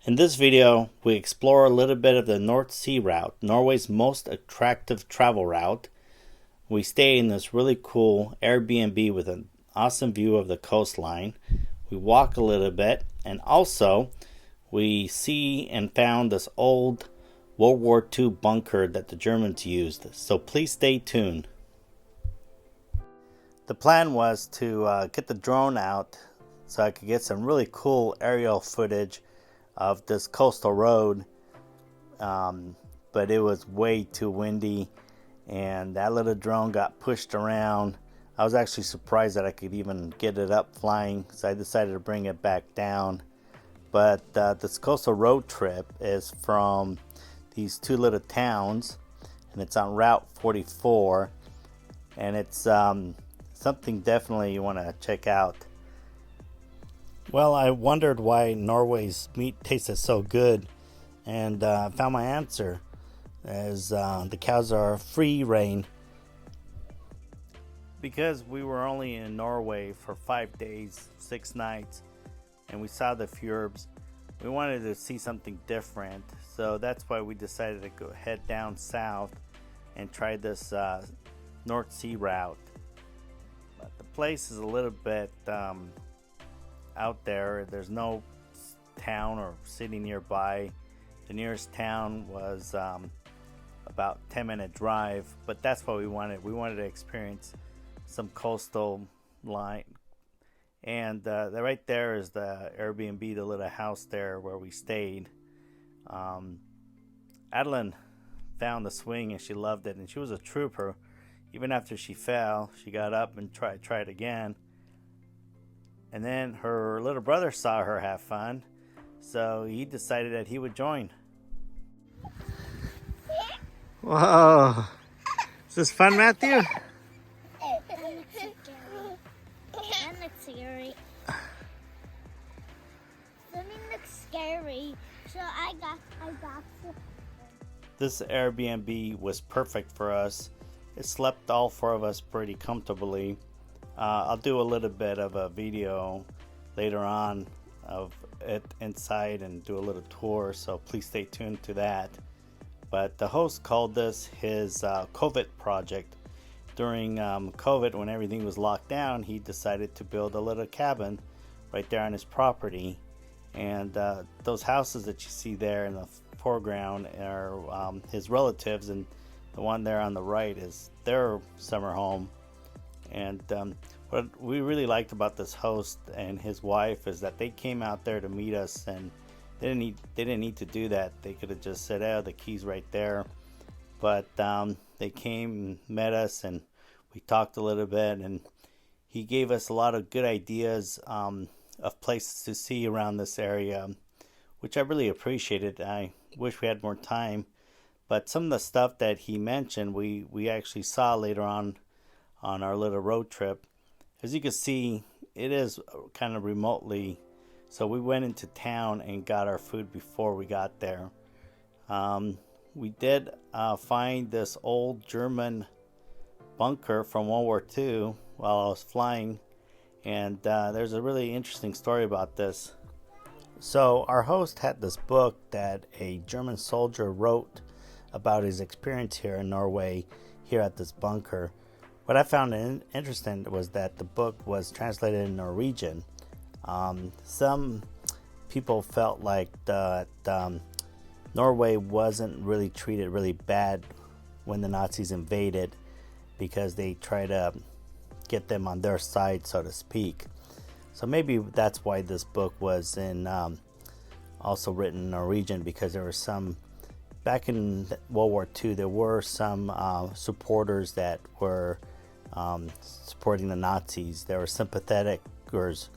In this video, we explore a little bit of the North Sea route, Norway's most attractive travel route. We stay in this really cool Airbnb with an awesome view of the coastline. We walk a little bit, and also we see and found this old World War II bunker that the Germans used. So please stay tuned. The plan was to get the drone out so I could get some really cool aerial footage of this coastal road, but it was way too windy and that little drone got pushed around. I was actually surprised that I could even get it up flying, so I decided to bring it back down. But this coastal road trip is from these two little towns, and it's on Route 44, and it's something definitely you want to check out. Well, I wondered why Norway's meat tasted so good, and found my answer, as the cows are free range. Because we were only in Norway for 5 days, 6 nights, and we saw the fjords, we wanted to see something different. So that's why we decided to go head down south and try this North Sea route. But the place is a little bit out there. There's no town or city nearby. The nearest town was about 10-minute drive, but that's what we wanted. We wanted to experience some coastal line, and right there is the Airbnb, the little house there where we stayed. Adeline found the swing and she loved it, and she was a trooper. Even after she fell, she got up and tried again. And then her little brother saw her have fun, so he decided that he would join. Whoa! Is this fun, Matthew? That looks scary. Swimming looks scary, so I got to. This Airbnb was perfect for us. It slept all 4 of us pretty comfortably. I'll do a little bit of a video later on of it inside and do a little tour, so please stay tuned to that. But the host called this his COVID project. During COVID, when everything was locked down, he decided to build a little cabin right there on his property. And those houses that you see there in the foreground are his relatives, and the one there on the right is their summer home. And what we really liked about this host and his wife is that they came out there to meet us, and they didn't need to do that. They could have just said, "Oh, the key's right there." But they came and met us, and we talked a little bit, and he gave us a lot of good ideas of places to see around this area, which I really appreciated. I wish we had more time, but some of the stuff that he mentioned, we actually saw later on our little road trip. As you can see, it is kind of remotely, so we went into town and got our food before we got there. We did find this old German bunker from World War II while I was flying, and there's a really interesting story about this. So our host had this book that a German soldier wrote about his experience here in Norway, here at this bunker. What I found interesting was that the book was translated in Norwegian. Some people felt like that Norway wasn't really treated really bad when the Nazis invaded, because they tried to get them on their side, so to speak. So maybe that's why this book was also written in Norwegian, because there were some, back in World War II, there were some supporters that were supporting the Nazis. There were sympatheticers,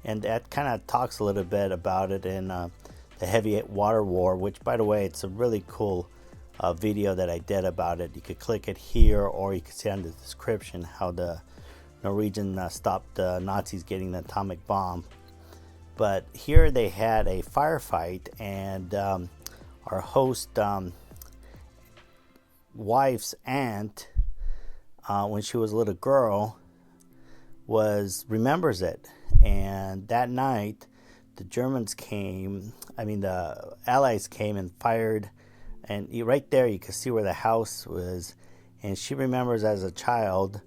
and that kind of talks a little bit about it in the Heavy Water War, which, by the way, it's a really cool video that I did about it. You could click it here, or you can see on the description how the Norwegian stopped the Nazis getting the atomic bomb. But here they had a firefight, and our host wife's aunt, when she was a little girl, remembers it. And that night the Germans came, the Allies came and fired, and right there you could see where the house was. And she remembers as a child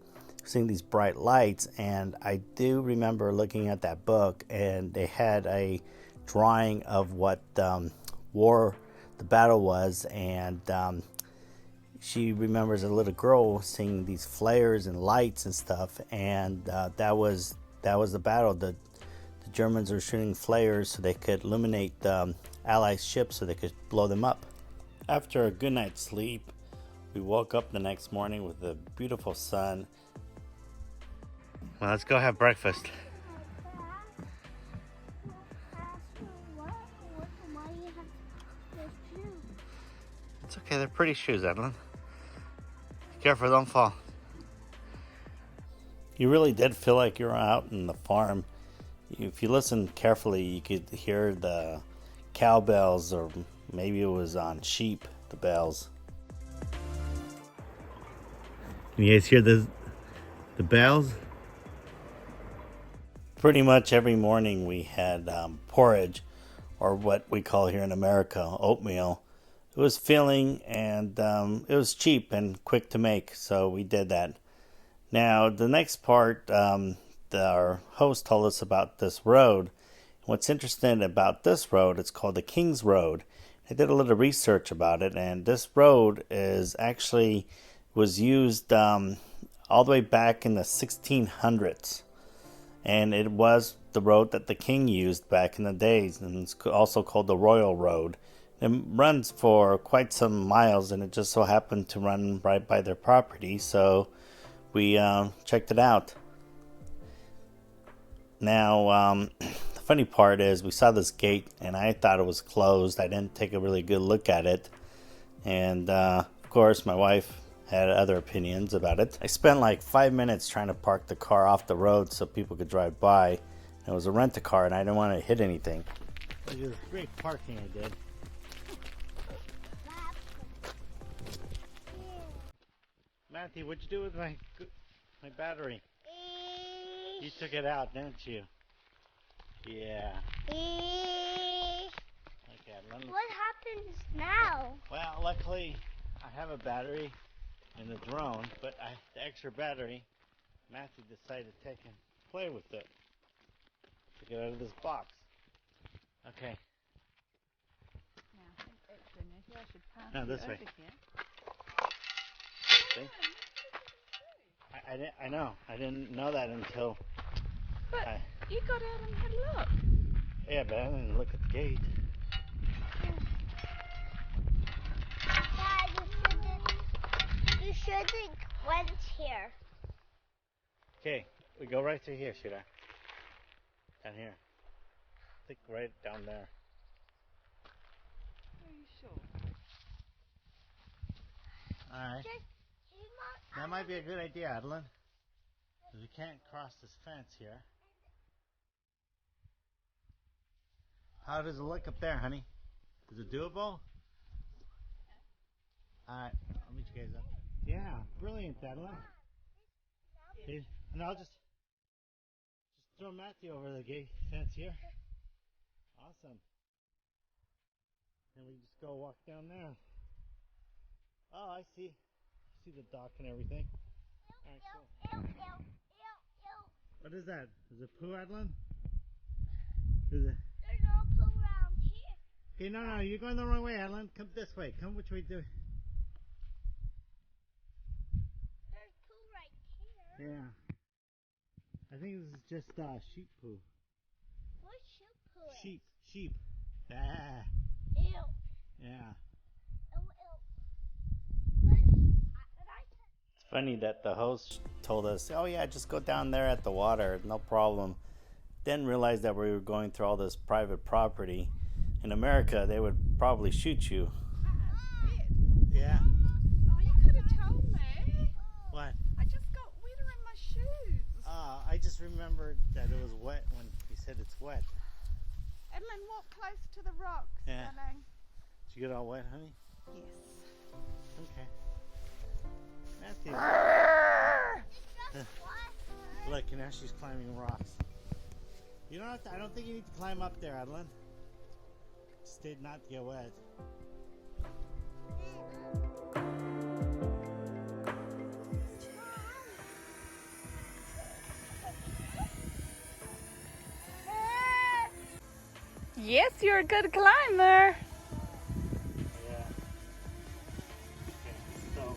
seeing these bright lights, and I do remember looking at that book, and they had a drawing of what war the battle was, and she remembers a little girl seeing these flares and lights and stuff, and that was the battle. The Germans were shooting flares so they could illuminate the Allied ships so they could blow them up. After a good night's sleep, we woke up the next morning with a beautiful sun. Well, let's go have breakfast. It's okay, they're pretty shoes, Adeline. Be careful, don't fall. You really did feel like you were out in the farm. If you listen carefully, you could hear the cowbells, or maybe it was on sheep, the bells. Can you guys hear the bells? Pretty much every morning we had porridge, or what we call here in America, oatmeal. It was filling, and it was cheap and quick to make, so we did that. Now, the next part, our host told us about this road. What's interesting about this road, it's called the King's Road. I did a little research about it, and this road was used all the way back in the 1600s. And it was the road that the king used back in the days, and it's also called the Royal Road. It runs for quite some miles, and it just so happened to run right by their property, so we checked it out. Now, the funny part is we saw this gate, and I thought it was closed. I didn't take a really good look at it, and of course my wife had other opinions about it. I spent like 5 minutes trying to park the car off the road so people could drive by. It was a rent-a-car, and I didn't want to hit anything. Look at this great parking I did. Matthew, what'd you do with my battery? You took it out, didn't you? Yeah. Okay, What happens now? Well, luckily I have a battery in the drone, but the extra battery, Matthew decided to take and play with it to get out of this box. Okay. Now, I think extra maybe I should pass No, this it way. over here. See? I know. I didn't know that until. But you got out and had a look. Yeah, but I didn't look at the gate. Dad, you shouldn't went here. Okay, we go right through here, should I? Down here. I think right down there. Are you sure? Alright. That might be a good idea, Adeline. Because we can't cross this fence here. How does it look up there, honey? Is it doable? Alright, I'll meet you guys up. Yeah, brilliant, Adeline. Okay, and I'll just throw Matthew over the gate fence here. Awesome. And we just go walk down there. Oh, I see. See the dock and everything. Alright, cool. What is that? Is it poo, Adeline? Is it? There's no poo around here. Okay, no, you're going the wrong way, Adeline. Come this way. Come which way do? There's poo right here. Yeah. I think this is just sheep poo. What sheep poo? Sheep. Ah. Ew. Yeah. Ew, ew. It's funny that the host told us, oh yeah, just go down there at the water, no problem. Didn't realize that we were going through all this private property. In America, they would probably shoot you. Yeah. Oh, you could have told me. What? I just got water in my shoes. I just remembered that it was wet when he said it's wet. Edlin, walk close to the rocks, Yeah. darling. Did you get all wet, honey? Yes. Okay. Matthew. Look, now she's climbing rocks. You don't have to, I don't think you need to climb up there, Adeline. Just did not get wet. Yes, you're a good climber. Yeah. Okay, so.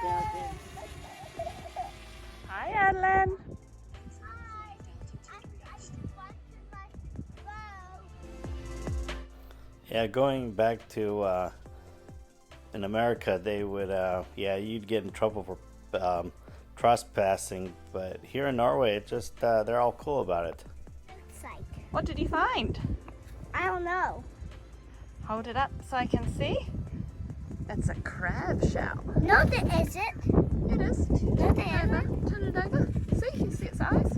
Okay. Hi, Adeline. Yeah, going back to in America, they would yeah, you'd get in trouble for trespassing, but here in Norway, it just they're all cool about it. It's like, What did you find? I don't know. Hold it up so I can see. It's a crab shell. No, there isn't. It is. No, there isn't. Turn it over. See, you can see its eyes.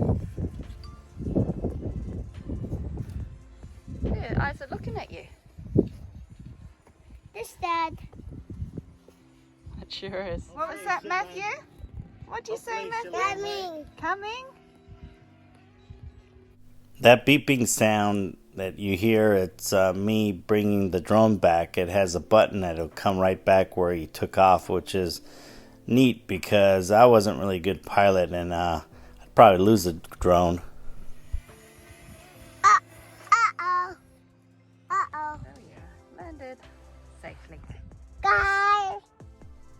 Yeah, its eyes are looking at you. This Dad. It sure is. What was that, Matthew? What do you say, Matthew? Coming. Coming? That beeping sound that you hear, it's me bringing the drone back. It has a button that'll come right back where you took off, which is neat because I wasn't really a good pilot and I'd probably lose the drone. Uh-oh. Uh-oh. Oh yeah, landed safely. Guys.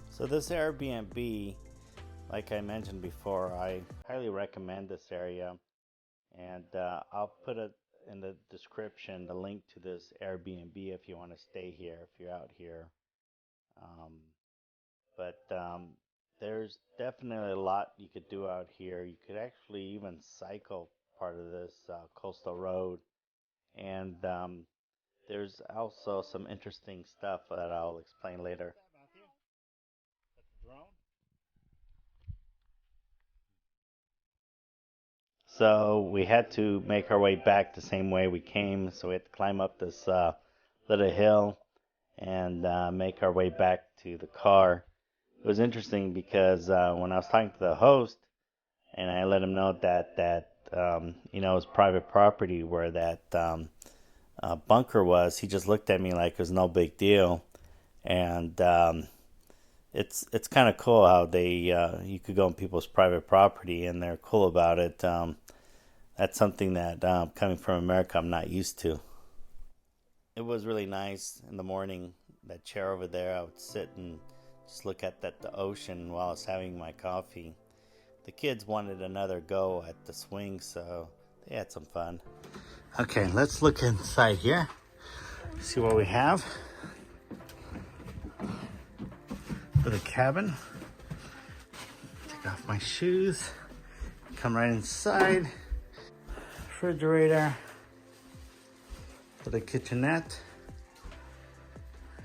So this Airbnb, like I mentioned before, I highly recommend this area. And I'll put it in the description, the link to this Airbnb if you want to stay here, if you're out here. But there's definitely a lot you could do out here. You could actually even cycle part of this coastal road. And there's also some interesting stuff that I'll explain later. So we had to make our way back the same way we came. So we had to climb up this little hill and make our way back to the car. It was interesting because when I was talking to the host and I let him know that you know, it was private property where that bunker was, he just looked at me like it was no big deal. And it's kind of cool how they you could go on people's private property and they're cool about it. That's something that coming from America I'm not used to. It was really nice in the morning. That chair over there, I would sit and just look at the ocean while I was having my coffee. The kids wanted another go at the swing, so they had some fun. Okay, let's look inside here. See what we have. For the cabin. Take off my shoes. Come right inside. Refrigerator. For the kitchenette.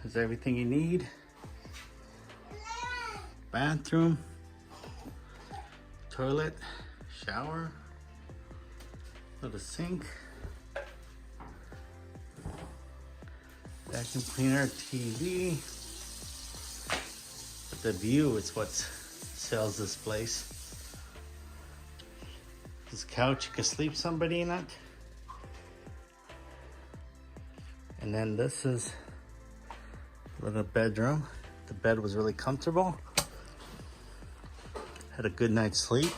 Is everything you need. Bathroom. Toilet. Shower. Little sink. Vacuum cleaner. TV. But the view is what sells this place. This couch, you can sleep somebody in it. And then this is a little bedroom. The bed was really comfortable. Had a good night's sleep.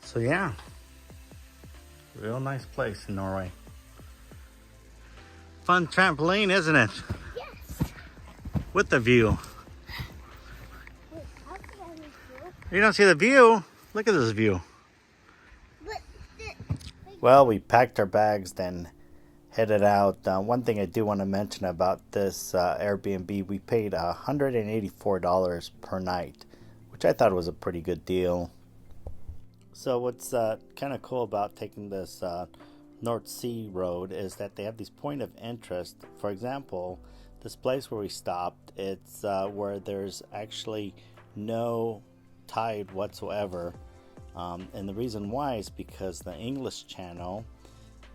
So yeah, real nice place in Norway. Fun trampoline, isn't it? Yes. With the view. Wait, how can I do? You don't see the view? Look at this view. But Well, we packed our bags, then headed out. One thing I do want to mention about this Airbnb, we paid $184 per night, which I thought was a pretty good deal. So what's kind of cool about taking this North Sea road is that they have these point of interest. For example, this place where we stopped, it's where there's actually no tide whatsoever. And the reason why is because the English Channel,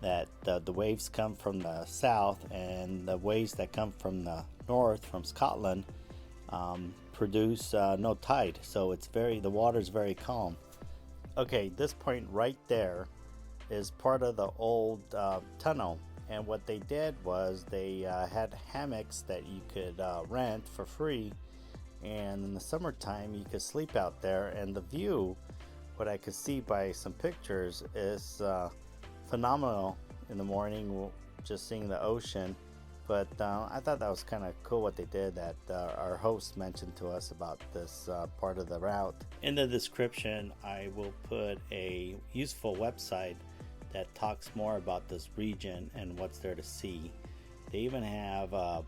that the waves come from the south and the waves that come from the north, from Scotland, produce no tide, so it's the water's very calm. Okay, this point right there is part of the old tunnel, and what they did was they had hammocks that you could rent for free, and in the summertime you could sleep out there, and the view, what I could see by some pictures, is phenomenal in the morning, just seeing the ocean. But I thought that was kind of cool what they did, that our host mentioned to us about this part of the route. In the description I will put a useful website that talks more about this region and what's there to see. They even have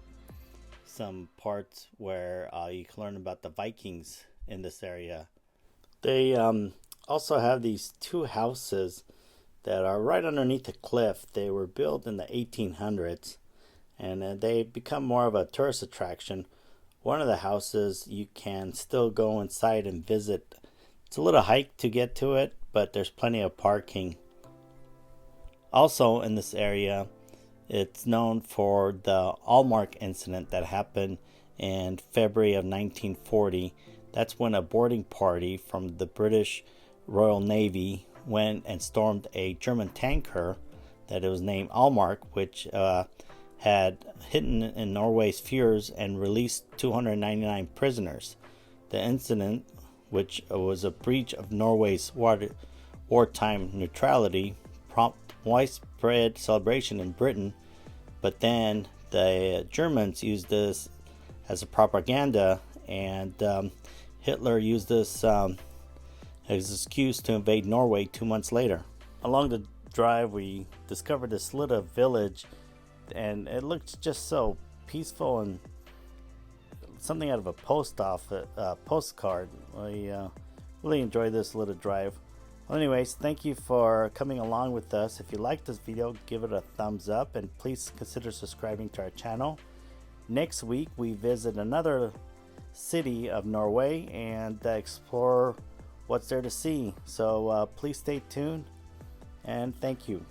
some parts where you can learn about the Vikings in this area. They also have these two houses that are right underneath a cliff. They were built in the 1800s, and they become more of a tourist attraction. One of the houses you can still go inside and visit. It's a little hike to get to it, but there's plenty of parking. Also in this area, it's known for the Altmark Incident that happened in February of 1940. That's when a boarding party from the British Royal Navy went and stormed a German tanker that it was named Altmark, which had hidden in Norway's fjords and released 299 prisoners. The incident, which was a breach of Norway's wartime neutrality, prompted widespread celebration in Britain, but then the Germans used this as a propaganda, and Hitler used this as an excuse to invade Norway 2 months later. Along the drive we discovered this little village, and it looked just so peaceful and something out of a postcard. We really enjoyed this little drive. Well, anyways, thank you for coming along with us. If you liked this video, give it a thumbs up, and please consider subscribing to our channel. Next week we visit another city of Norway and explore what's there to see. So please stay tuned, and thank you.